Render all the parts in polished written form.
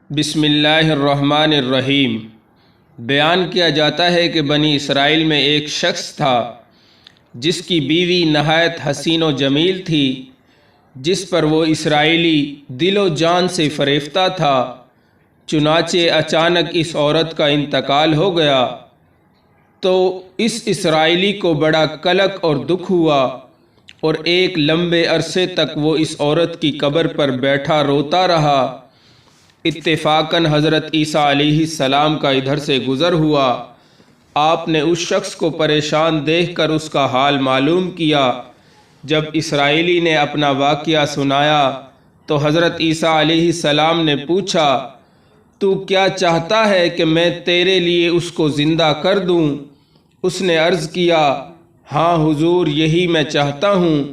بسم اللہ الرحمن الرحیم۔ بیان کیا جاتا ہے کہ بنی اسرائیل میں ایک شخص تھا جس کی بیوی نہایت حسین و جمیل تھی، جس پر وہ اسرائیلی دل و جان سے فریفتہ تھا۔ چنانچہ اچانک اس عورت کا انتقال ہو گیا تو اس اسرائیلی کو بڑا قلق اور دکھ ہوا، اور ایک لمبے عرصے تک وہ اس عورت کی قبر پر بیٹھا روتا رہا۔ اتفاقاً حضرت عیسیٰ علیہ السلام کا ادھر سے گزر ہوا۔ آپ نے اس شخص کو پریشان دیکھ کر اس کا حال معلوم کیا۔ جب اسرائیلی نے اپنا واقعہ سنایا تو حضرت عیسیٰ علیہ السلام نے پوچھا، تو کیا چاہتا ہے کہ میں تیرے لیے اس کو زندہ کر دوں؟ اس نے عرض کیا، ہاں حضور، یہی میں چاہتا ہوں۔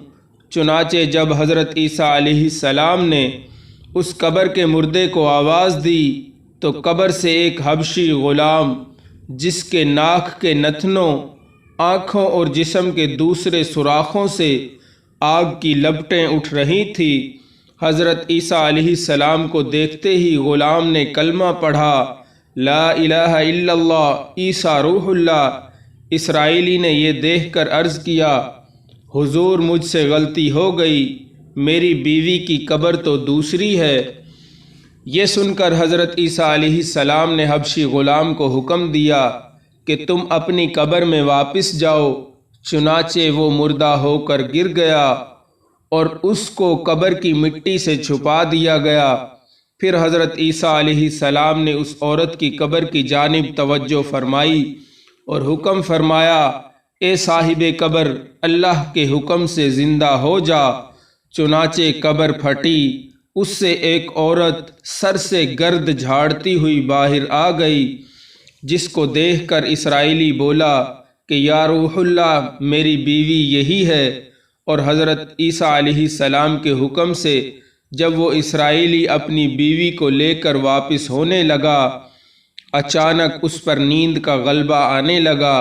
چنانچہ جب حضرت عیسیٰ علیہ السلام نے اس قبر کے مردے کو آواز دی تو قبر سے ایک حبشی غلام، جس کے ناک کے نتنوں، آنکھوں اور جسم کے دوسرے سوراخوں سے آگ کی لپٹیں اٹھ رہی تھیں، حضرت عیسیٰ علیہ السلام کو دیکھتے ہی غلام نے کلمہ پڑھا، لا الہ الا اللہ عیسیٰ روح اللہ۔ اسرائیلی نے یہ دیکھ کر عرض کیا، حضور مجھ سے غلطی ہو گئی، میری بیوی کی قبر تو دوسری ہے۔ یہ سن کر حضرت عیسیٰ علیہ السلام نے حبشی غلام کو حکم دیا کہ تم اپنی قبر میں واپس جاؤ۔ چنانچہ وہ مردہ ہو کر گر گیا اور اس کو قبر کی مٹی سے چھپا دیا گیا۔ پھر حضرت عیسیٰ علیہ السلام نے اس عورت کی قبر کی جانب توجہ فرمائی اور حکم فرمایا، اے صاحب قبر، اللہ کے حکم سے زندہ ہو جا۔ چنانچہ قبر پھٹی، اس سے ایک عورت سر سے گرد جھاڑتی ہوئی باہر آ گئی، جس کو دیکھ کر اسرائیلی بولا کہ یا روح اللہ، میری بیوی یہی ہے۔ اور حضرت عیسیٰ علیہ السلام کے حکم سے جب وہ اسرائیلی اپنی بیوی کو لے کر واپس ہونے لگا، اچانک اس پر نیند کا غلبہ آنے لگا،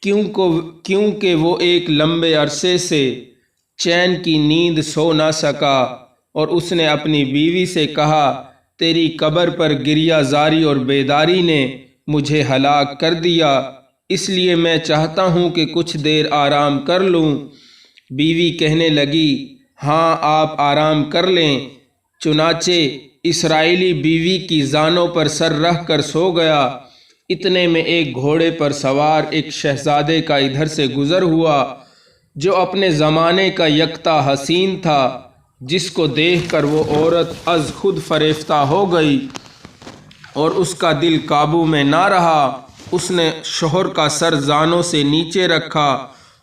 کیونکہ وہ ایک لمبے عرصے سے چین کی نیند سو نہ سکا، اور اس نے اپنی بیوی سے کہا، تیری قبر پر گریہ زاری اور بیداری نے مجھے ہلاک کر دیا، اس لیے میں چاہتا ہوں کہ کچھ دیر آرام کر لوں۔ بیوی کہنے لگی، ہاں آپ آرام کر لیں۔ چنانچہ اسرائیلی بیوی کی زانوں پر سر رکھ کر سو گیا۔ اتنے میں ایک گھوڑے پر سوار ایک شہزادے کا ادھر سے گزر ہوا، جو اپنے زمانے کا یکتا حسین تھا، جس کو دیکھ کر وہ عورت از خود فریفتہ ہو گئی اور اس کا دل قابو میں نہ رہا۔ اس نے شوہر کا سر زانوں سے نیچے رکھا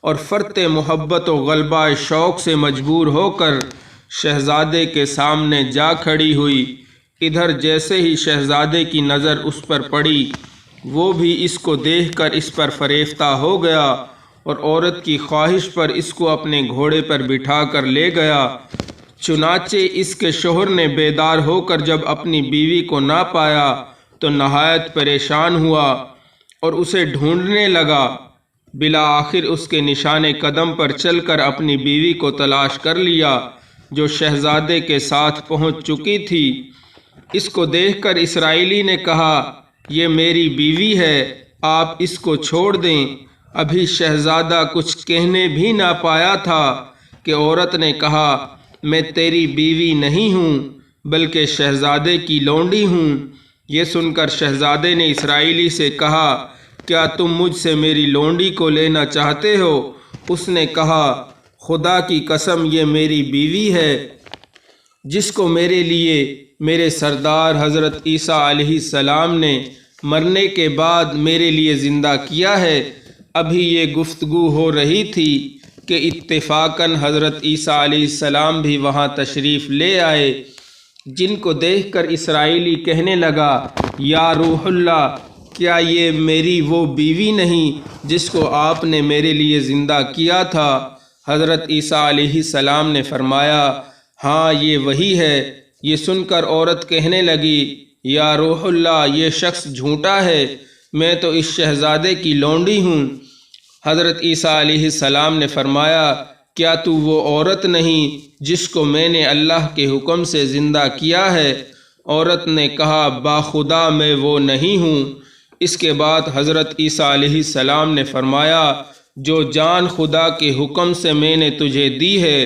اور فرط محبت و غلبہ شوق سے مجبور ہو کر شہزادے کے سامنے جا کھڑی ہوئی۔ ادھر جیسے ہی شہزادے کی نظر اس پر پڑی، وہ بھی اس کو دیکھ کر اس پر فریفتہ ہو گیا اور عورت کی خواہش پر اس کو اپنے گھوڑے پر بٹھا کر لے گیا۔ چنانچہ اس کے شوہر نے بیدار ہو کر جب اپنی بیوی کو نہ پایا تو نہایت پریشان ہوا اور اسے ڈھونڈنے لگا۔ بالآخر اس کے نشان قدم پر چل کر اپنی بیوی کو تلاش کر لیا، جو شہزادے کے ساتھ پہنچ چکی تھی۔ اس کو دیکھ کر اسرائیلی نے کہا، یہ میری بیوی ہے، آپ اس کو چھوڑ دیں۔ ابھی شہزادہ کچھ کہنے بھی نہ پایا تھا کہ عورت نے کہا، میں تیری بیوی نہیں ہوں بلکہ شہزادے کی لونڈی ہوں۔ یہ سن کر شہزادے نے اسرائیلی سے کہا، کیا تم مجھ سے میری لونڈی کو لینا چاہتے ہو؟ اس نے کہا، خدا کی قسم، یہ میری بیوی ہے، جس کو میرے لیے میرے سردار حضرت عیسیٰ علیہ السلام نے مرنے کے بعد میرے لیے زندہ کیا ہے۔ ابھی یہ گفتگو ہو رہی تھی کہ اتفاقاً حضرت عیسیٰ علیہ السلام بھی وہاں تشریف لے آئے، جن کو دیکھ کر اسرائیلی کہنے لگا، یا روح اللہ، کیا یہ میری وہ بیوی نہیں جس کو آپ نے میرے لیے زندہ کیا تھا؟ حضرت عیسیٰ علیہ السلام نے فرمایا، ہاں یہ وہی ہے۔ یہ سن کر عورت کہنے لگی، یا روح اللہ، یہ شخص جھوٹا ہے، میں تو اس شہزادے کی لونڈی ہوں۔ حضرت عیسیٰ علیہ السلام نے فرمایا، کیا تو وہ عورت نہیں جس کو میں نے اللہ کے حکم سے زندہ کیا ہے؟ عورت نے کہا باخدا میں وہ نہیں ہوں۔ اس کے بعد حضرت عیسیٰ علیہ السلام نے فرمایا جو جان خدا کے حکم سے میں نے تجھے دی ہے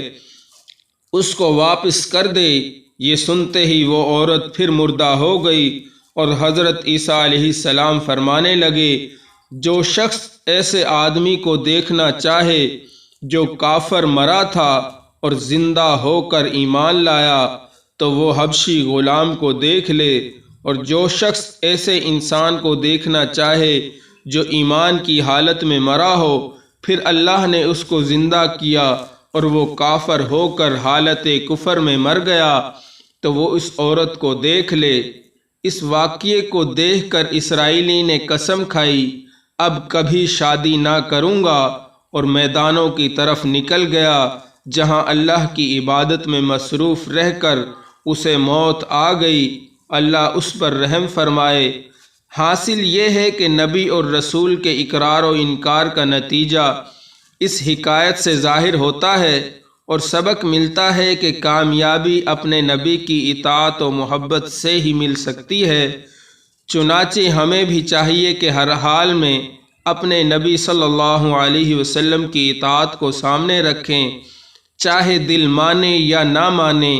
اس کو واپس کر دے۔ یہ سنتے ہی وہ عورت پھر مردہ ہو گئی، اور حضرت عیسیٰ علیہ السلام فرمانے لگے جو شخص ایسے آدمی کو دیکھنا چاہے جو کافر مرا تھا اور زندہ ہو کر ایمان لایا تو وہ حبشی غلام کو دیکھ لے، اور جو شخص ایسے انسان کو دیکھنا چاہے جو ایمان کی حالت میں مرا ہو پھر اللہ نے اس کو زندہ کیا اور وہ کافر ہو کر حالت کفر میں مر گیا تو وہ اس عورت کو دیکھ لے۔ اس واقعے کو دیکھ کر اسرائیلی نے قسم کھائی اب کبھی شادی نہ کروں گا، اور میدانوں کی طرف نکل گیا جہاں اللہ کی عبادت میں مصروف رہ کر اسے موت آ گئی۔ اللہ اس پر رحم فرمائے۔ حاصل یہ ہے کہ نبی اور رسول کے اقرار و انکار کا نتیجہ اس حکایت سے ظاہر ہوتا ہے، اور سبق ملتا ہے کہ کامیابی اپنے نبی کی اطاعت و محبت سے ہی مل سکتی ہے۔ چنانچہ ہمیں بھی چاہیے کہ ہر حال میں اپنے نبی صلی اللہ علیہ وسلم کی اطاعت کو سامنے رکھیں، چاہے دل مانے یا نہ مانے،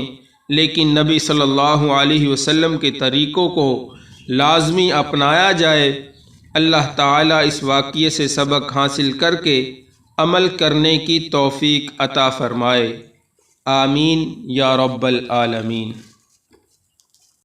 لیکن نبی صلی اللہ علیہ وسلم کے طریقوں کو لازمی اپنایا جائے۔ اللہ تعالیٰ اس واقعے سے سبق حاصل کر کے عمل کرنے کی توفیق عطا فرمائے۔ آمین یا رب العالمین۔